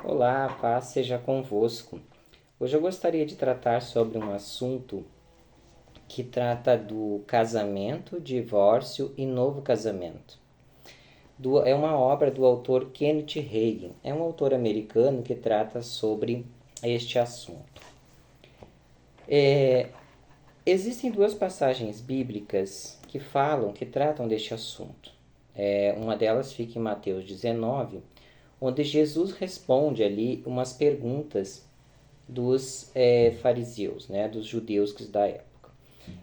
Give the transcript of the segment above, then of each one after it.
Olá, a paz seja convosco. Hoje eu gostaria de tratar sobre um assunto que trata do casamento, divórcio e novo casamento. É uma obra do autor Kenneth Hagin. É um autor americano que trata sobre este assunto. Existem duas passagens bíblicas que tratam deste assunto. Uma delas fica em Mateus 19, onde Jesus responde ali umas perguntas dos fariseus, né, dos judeus da época.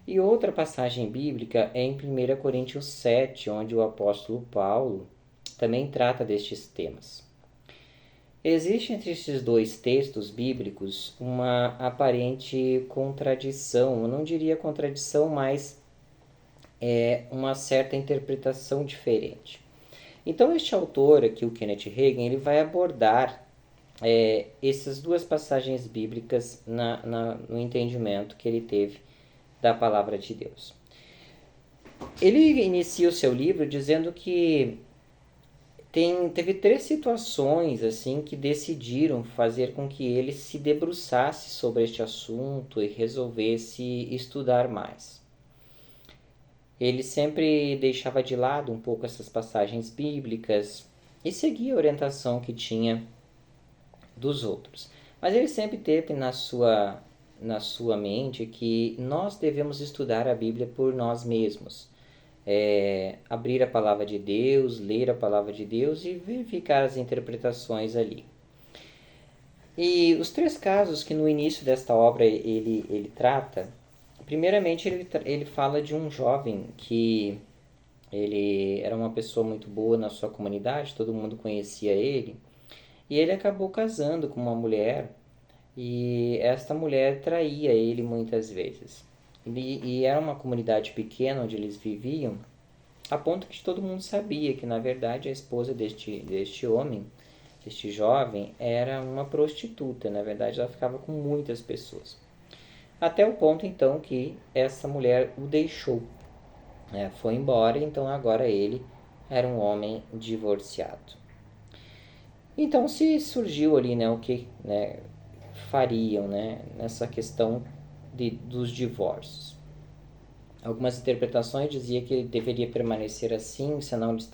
E outra passagem bíblica é em 1 Coríntios 7, onde o apóstolo Paulo também trata destes temas. Existe entre esses dois textos bíblicos uma aparente contradição, eu não diria contradição, mas uma certa interpretação diferente. Então este autor aqui, o Kenneth Hagin, ele vai abordar essas duas passagens bíblicas no entendimento que ele teve da palavra de Deus. Ele inicia o seu livro dizendo que teve três situações assim que decidiram fazer com que ele se debruçasse sobre este assunto e resolvesse estudar mais. Ele sempre deixava de lado um pouco essas passagens bíblicas e seguia a orientação que tinha dos outros. Mas ele sempre teve na sua mente que nós devemos estudar a Bíblia por nós mesmos. Abrir a palavra de Deus, ler a palavra de Deus e verificar as interpretações ali. E os três casos que no início desta obra ele trata, primeiramente ele fala de um jovem que ele era uma pessoa muito boa na sua comunidade, todo mundo conhecia ele, e ele acabou casando com uma mulher e esta mulher traía ele muitas vezes. E era uma comunidade pequena onde eles viviam, a ponto que todo mundo sabia que, na verdade, a esposa deste homem, deste jovem, era uma prostituta. Na verdade, ela ficava com muitas pessoas. Até o ponto, então, que essa mulher o deixou. Foi embora, então agora ele era um homem divorciado. Então, se surgiu ali, né, o que, né, fariam, né, nessa questão dos divórcios. Algumas interpretações diziam que ele deveria permanecer assim, senão se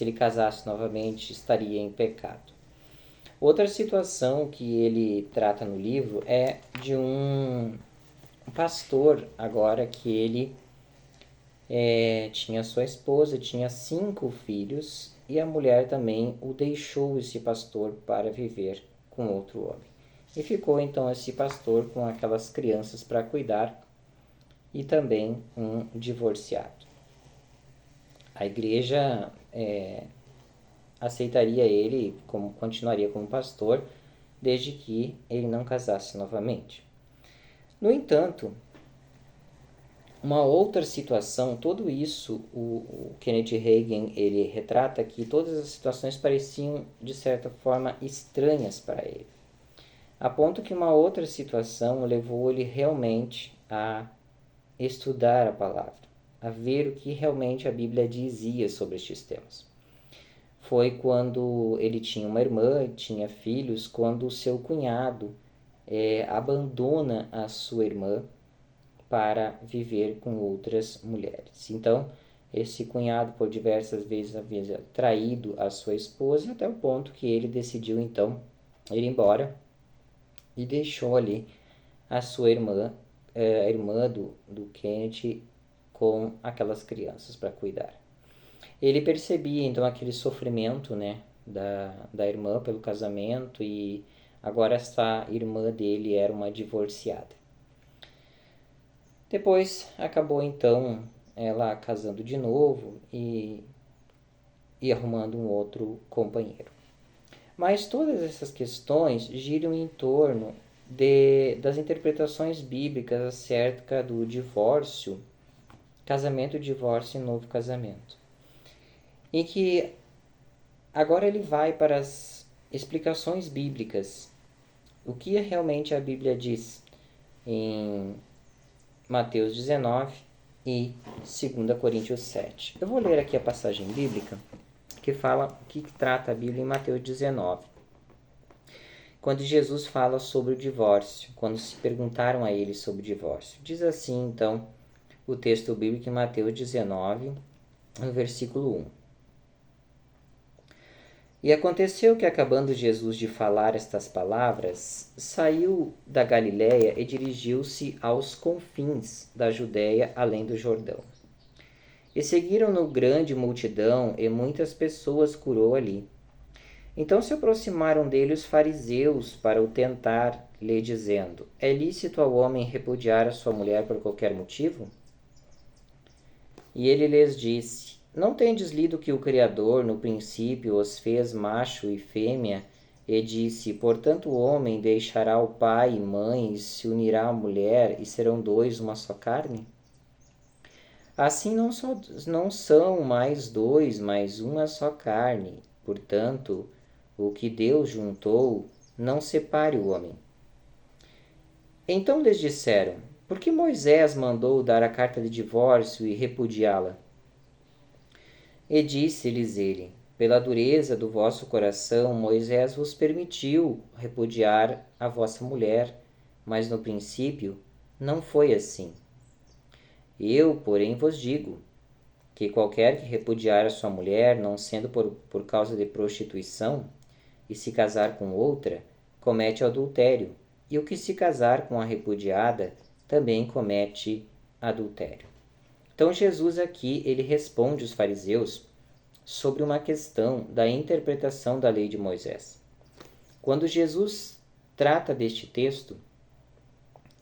ele casasse novamente, estaria em pecado. Outra situação que ele trata no livro é de um pastor, agora que ele tinha sua esposa, tinha 5 filhos, e a mulher também o deixou, esse pastor, para viver com outro homem. E ficou então esse pastor com aquelas crianças para cuidar e também um divorciado. A igreja aceitaria ele, continuaria como pastor, desde que ele não casasse novamente. No entanto, uma outra situação, tudo isso, o Kenneth Hagin, ele retrata que todas as situações pareciam, de certa forma, estranhas para ele. A ponto que uma outra situação levou ele realmente a estudar a palavra, a ver o que realmente a Bíblia dizia sobre estes temas. Foi quando ele tinha uma irmã, tinha filhos, quando o seu cunhado abandona a sua irmã para viver com outras mulheres. Então, esse cunhado por diversas vezes havia traído a sua esposa, até o ponto que ele decidiu então ir embora e deixou ali a sua irmã, a irmã do Kenneth, com aquelas crianças para cuidar. Ele percebia então aquele sofrimento, né, da irmã pelo casamento, e agora essa irmã dele era uma divorciada. Depois acabou então ela casando de novo e arrumando um outro companheiro. Mas todas essas questões giram em torno das interpretações bíblicas acerca do divórcio, casamento, divórcio e novo casamento. Em que agora ele vai para as explicações bíblicas. O que realmente a Bíblia diz em Mateus 19 e 2 Coríntios 7. Eu vou ler aqui a passagem bíblica que fala o que trata a Bíblia em Mateus 19. quando Jesus fala sobre o divórcio, quando se perguntaram a ele sobre o divórcio. Diz assim, então, o texto bíblico em Mateus 19, no versículo 1. E aconteceu que, acabando Jesus de falar estas palavras, saiu da Galiléia e dirigiu-se aos confins da Judéia, além do Jordão. E seguiram-no grande multidão, e muitas pessoas curou ali. Então se aproximaram dele os fariseus para o tentar, lhe dizendo: É lícito ao homem repudiar a sua mulher por qualquer motivo? E ele lhes disse: Não tendes lido que o Criador no princípio os fez macho e fêmea, e disse: Portanto o homem deixará o pai e mãe, e se unirá à mulher, e serão dois uma só carne? Assim não são mais dois, mas uma só carne. Portanto, o que Deus juntou, não separe o homem. Então lhes disseram: Por que Moisés mandou dar a carta de divórcio e repudiá-la? E disse-lhes ele: Pela dureza do vosso coração, Moisés vos permitiu repudiar a vossa mulher, mas no princípio não foi assim. Eu, porém, vos digo que qualquer que repudiar a sua mulher, não sendo por causa de prostituição, e se casar com outra, comete adultério, e o que se casar com a repudiada também comete adultério. Então Jesus aqui ele responde os fariseus sobre uma questão da interpretação da lei de Moisés. Quando Jesus trata deste texto,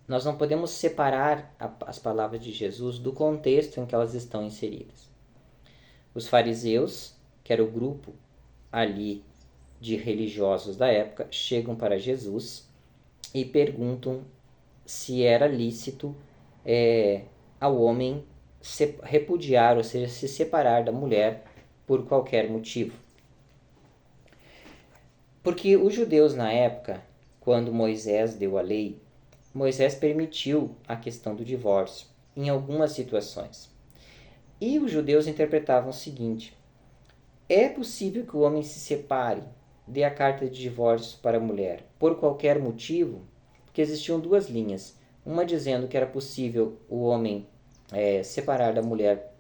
nós não podemos separar as palavras de Jesus do contexto em que elas estão inseridas. Os fariseus, que era o grupo ali de religiosos da época, chegam para Jesus e perguntam se era lícito ao homem repudiar, ou seja, se separar da mulher por qualquer motivo. Porque os judeus na época, quando Moisés deu a lei, Moisés permitiu a questão do divórcio em algumas situações. E os judeus interpretavam o seguinte: é possível que o homem se separe, dê a carta de divórcio para a mulher por qualquer motivo? Porque existiam duas linhas. Uma dizendo que era possível o homem separar da mulher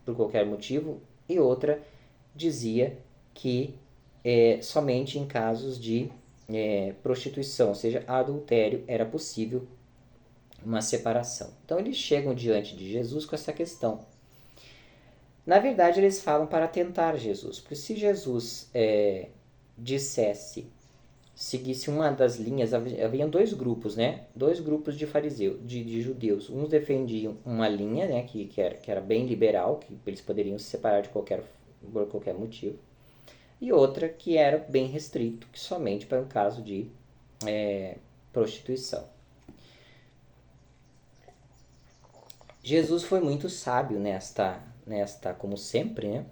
por qualquer motivo, e outra dizia que somente em casos de prostituição, ou seja, adultério, era possível uma separação. Então eles chegam diante de Jesus com essa questão. Na verdade, eles falam para tentar Jesus, porque se Jesus seguisse uma das linhas, haviam dois grupos, né? Dois grupos de fariseus, de judeus. Uns defendiam uma linha, né, que era bem liberal, que eles poderiam se separar por qualquer motivo, e outra que era bem restrito, que somente para o caso de prostituição. Jesus foi muito sábio nesta, como sempre, né,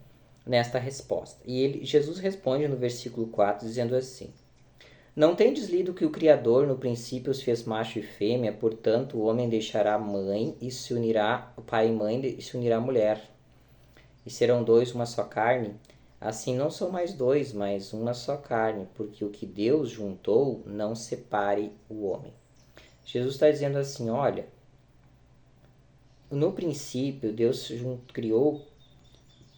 nesta resposta. E Jesus responde no versículo 4, dizendo assim: Não tendes lido que o Criador no princípio os fez macho e fêmea, portanto o homem deixará a mãe e se unirá, o pai e mãe e se unirá à mulher, e serão dois uma só carne? Assim não são mais dois, mas uma só carne, porque o que Deus juntou, não separe o homem. Jesus está dizendo assim: olha, no princípio Deus criou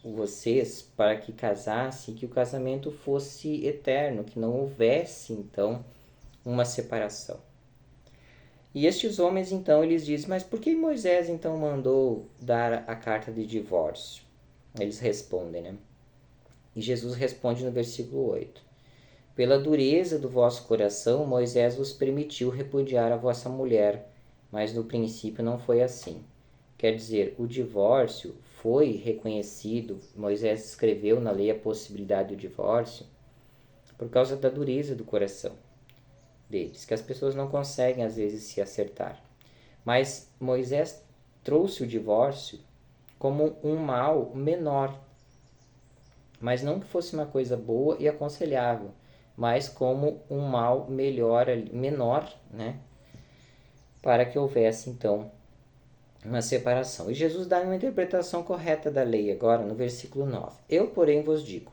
vocês para que casassem, que o casamento fosse eterno, que não houvesse então uma separação. E estes homens então eles dizem: mas por que Moisés então mandou dar a carta de divórcio? Eles respondem, né? E Jesus responde no versículo 8: Pela dureza do vosso coração, Moisés vos permitiu repudiar a vossa mulher, mas no princípio não foi assim. Quer dizer, o divórcio foi reconhecido, Moisés escreveu na lei a possibilidade do divórcio por causa da dureza do coração deles, que as pessoas não conseguem às vezes se acertar. Mas Moisés trouxe o divórcio como um mal menor, mas não que fosse uma coisa boa e aconselhável, mas como um mal menor, né, para que houvesse então uma separação. E Jesus dá uma interpretação correta da lei agora no versículo 9. Eu, porém, vos digo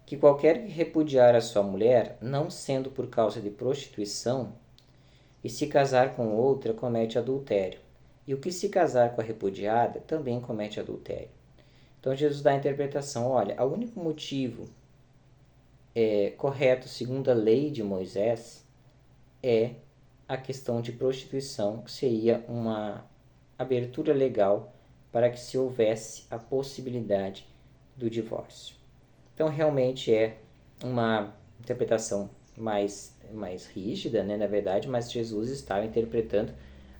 que qualquer que repudiar a sua mulher, não sendo por causa de prostituição, e se casar com outra, comete adultério. E o que se casar com a repudiada, também comete adultério. Então Jesus dá a interpretação, olha, o único motivo correto, segundo a lei de Moisés, é a questão de prostituição, que seria uma abertura legal para que se houvesse a possibilidade do divórcio. Então, realmente é uma interpretação mais rígida, né, na verdade, mas Jesus estava interpretando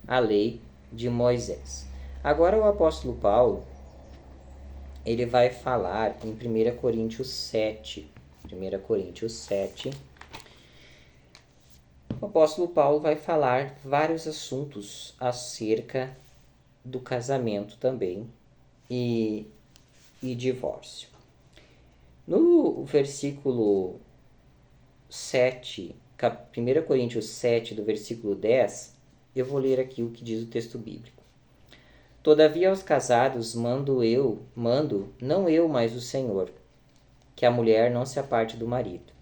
a lei de Moisés. Agora, o apóstolo Paulo, ele vai falar em 1 Coríntios 7. 1 Coríntios 7. O apóstolo Paulo vai falar vários assuntos acerca do casamento também e divórcio. No versículo 7, 1 Coríntios 7, do versículo 10, eu vou ler aqui o que diz o texto bíblico. Todavia aos casados mando, não eu, mas o Senhor, que a mulher não se aparte do marido.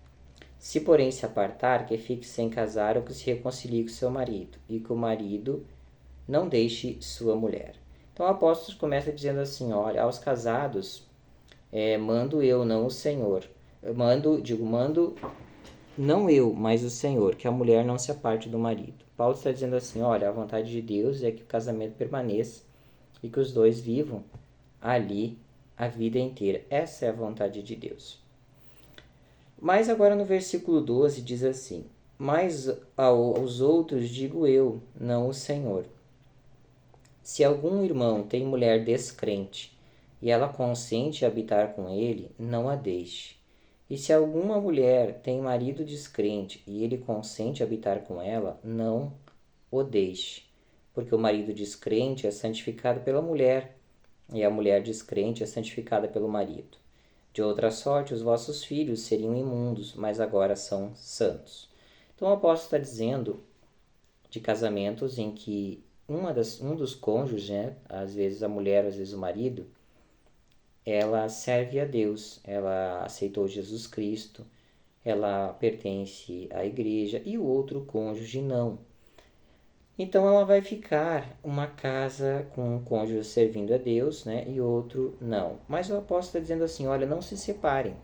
Se, porém, se apartar, que fique sem casar ou que se reconcilie com seu marido, e que o marido não deixe sua mulher. Então o apóstolo começa dizendo assim, olha, aos casados mando eu, não o Senhor. Mando não eu, mas o Senhor, que a mulher não se aparte do marido. Paulo está dizendo assim, olha, a vontade de Deus é que o casamento permaneça e que os dois vivam ali a vida inteira. Essa é a vontade de Deus. Mas agora no versículo 12 diz assim, mas aos outros digo eu, não o Senhor. Se algum irmão tem mulher descrente e ela consente habitar com ele, não a deixe. E se alguma mulher tem marido descrente e ele consente habitar com ela, não o deixe. Porque o marido descrente é santificado pela mulher, e a mulher descrente é santificada pelo marido. De outra sorte, os vossos filhos seriam imundos, mas agora são santos. Então o apóstolo está dizendo de casamentos em que um dos cônjuges, né, às vezes a mulher, às vezes o marido, ela serve a Deus, ela aceitou Jesus Cristo, ela pertence à igreja, e o outro cônjuge não. Então ela vai ficar uma casa com um cônjuge servindo a Deus, né, e outro não. Mas o apóstolo está dizendo assim, olha, não se separem.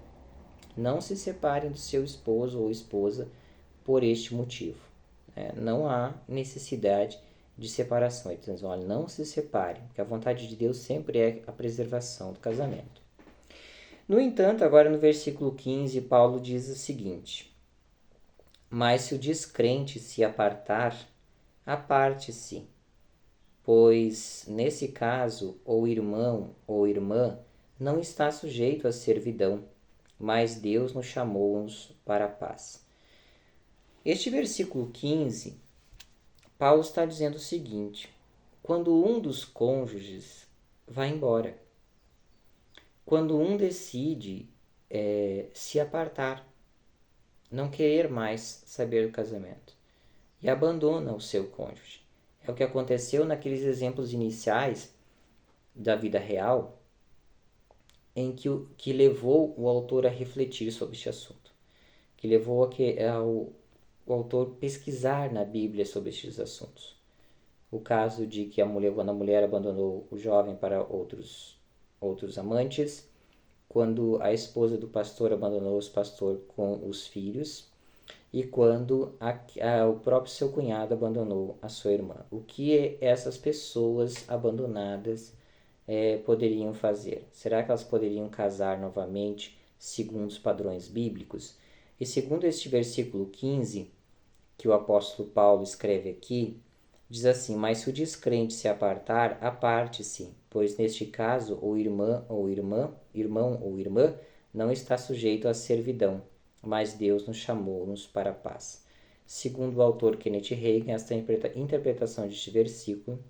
Não se separem do seu esposo ou esposa por este motivo. Não há necessidade de separação. Ele diz, olha, não se separem, porque a vontade de Deus sempre é a preservação do casamento. No entanto, agora no versículo 15, Paulo diz o seguinte, mas se o descrente se apartar, aparte-se, pois nesse caso o irmão ou irmã não está sujeito à servidão, mas Deus nos chamou-nos para a paz. Este versículo 15, Paulo está dizendo o seguinte, quando um dos cônjuges vai embora, quando um decide se apartar, não querer mais saber do casamento e abandona o seu cônjuge. É o que aconteceu naqueles exemplos iniciais da vida real, em que levou o autor a refletir sobre este assunto, que levou o autor pesquisar na Bíblia sobre estes assuntos. O caso de que quando a mulher abandonou o jovem para outros amantes, quando a esposa do pastor abandonou o pastor com os filhos, e quando o próprio seu cunhado abandonou a sua irmã. O que essas pessoas abandonadas poderiam fazer? Será que elas poderiam casar novamente segundo os padrões bíblicos? E segundo este versículo 15, que o apóstolo Paulo escreve aqui, diz assim, mas se o descrente se apartar, aparte-se, pois neste caso o irmão ou irmã não está sujeito à servidão, mas Deus nos chamou-nos para a paz. Segundo o autor Kenneth Hagin, esta interpretação deste versículo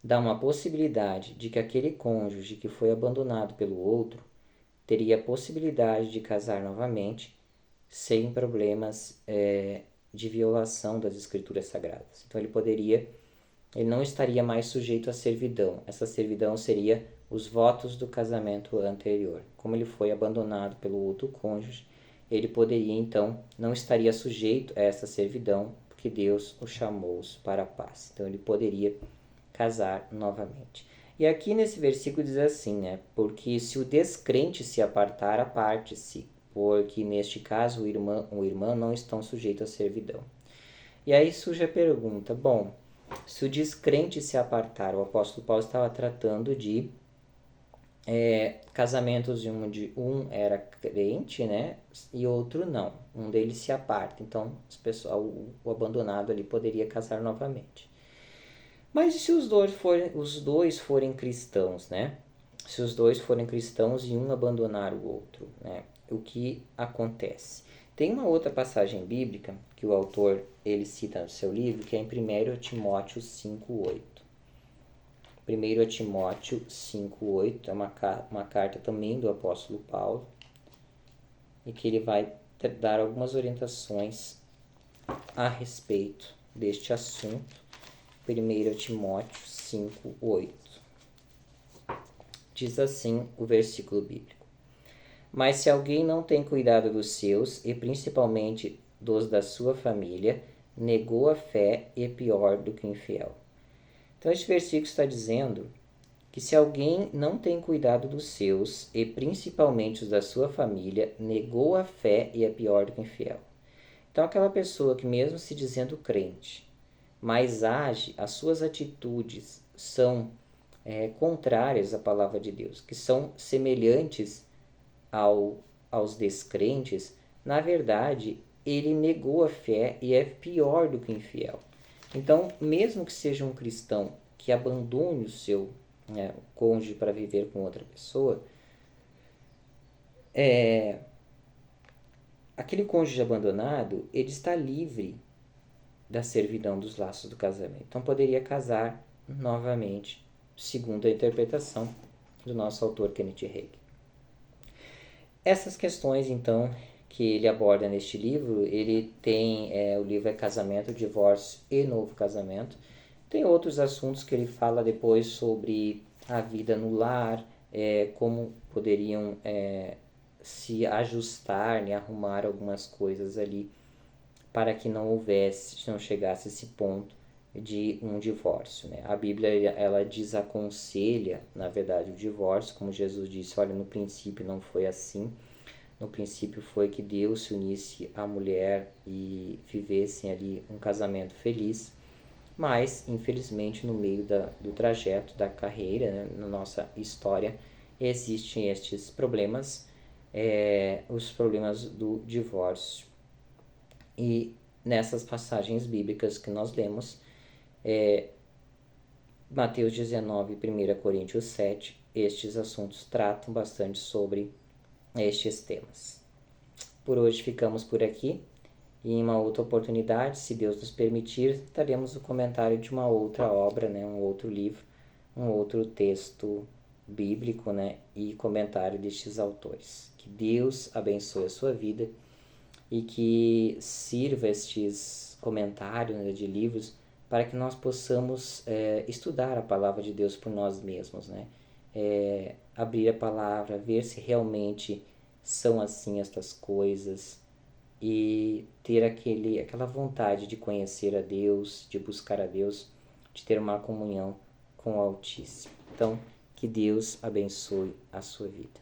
dá uma possibilidade de que aquele cônjuge que foi abandonado pelo outro teria a possibilidade de casar novamente sem problemas de violação das escrituras sagradas. Então ele não estaria mais sujeito à servidão. Essa servidão seria os votos do casamento anterior. Como ele foi abandonado pelo outro cônjuge, ele poderia então, não estaria sujeito a essa servidão, porque Deus o chamou para a paz. Então ele poderia casar novamente. E aqui nesse versículo diz assim, né? Porque se o descrente se apartar, aparte-se, porque neste caso o irmão não estão sujeitos à servidão. E aí surge a pergunta, bom, se o descrente se apartar, o apóstolo Paulo estava tratando de casamentos de um era crente, né, e outro não. Um deles se aparta, então o abandonado ali poderia casar novamente. Mas e se os dois forem cristãos, né? Se os dois forem cristãos e um abandonar o outro, né? O que acontece? Tem uma outra passagem bíblica que o autor ele cita no seu livro, que é em 1 Timóteo 5:8. 1 Timóteo 5:8 é uma carta também do apóstolo Paulo, e que ele vai dar algumas orientações a respeito deste assunto. 1 Timóteo 5:8. Diz assim o versículo bíblico: Mas se alguém não tem cuidado dos seus, e principalmente dos da sua família, negou a fé e é pior do que o infiel. Então este versículo está dizendo que se alguém não tem cuidado dos seus, e principalmente os da sua família, negou a fé e é pior do que o infiel. Então aquela pessoa que mesmo se dizendo crente, mas age, as suas atitudes são contrárias à palavra de Deus, que são semelhantes aos descrentes, na verdade, ele negou a fé e é pior do que o infiel. Então, mesmo que seja um cristão que abandone o seu cônjuge para viver com outra pessoa, aquele cônjuge abandonado, ele está livre da servidão dos laços do casamento. Então, poderia casar novamente, segundo a interpretação do nosso autor Kenneth Hagin. Essas questões, então, que ele aborda neste livro, ele tem, o livro é Casamento, Divórcio e Novo Casamento. Tem outros assuntos que ele fala depois sobre a vida no lar, como poderiam se ajustar, né, arrumar algumas coisas ali para que não chegasse a esse ponto de um divórcio, né? A Bíblia, ela desaconselha, na verdade, o divórcio, como Jesus disse, olha, no princípio não foi assim. No princípio foi que Deus se unisse à mulher e vivessem ali um casamento feliz, mas, infelizmente, no meio do trajeto da carreira, né, na nossa história, existem estes problemas, os problemas do divórcio. E nessas passagens bíblicas que nós lemos, Mateus 19 e 1 Coríntios 7, estes assuntos tratam bastante sobre estes temas. Por hoje ficamos por aqui, e em uma outra oportunidade, se Deus nos permitir, daremos o comentário de uma outra obra, né, um outro livro, um outro texto bíblico, né, e comentário destes autores. Que Deus abençoe a sua vida e que sirva estes comentários, né, de livros para que nós possamos estudar a palavra de Deus por nós mesmos, né? Abrir a palavra, ver se realmente são assim estas coisas e ter aquela vontade de conhecer a Deus, de buscar a Deus, de ter uma comunhão com o Altíssimo. Então, que Deus abençoe a sua vida.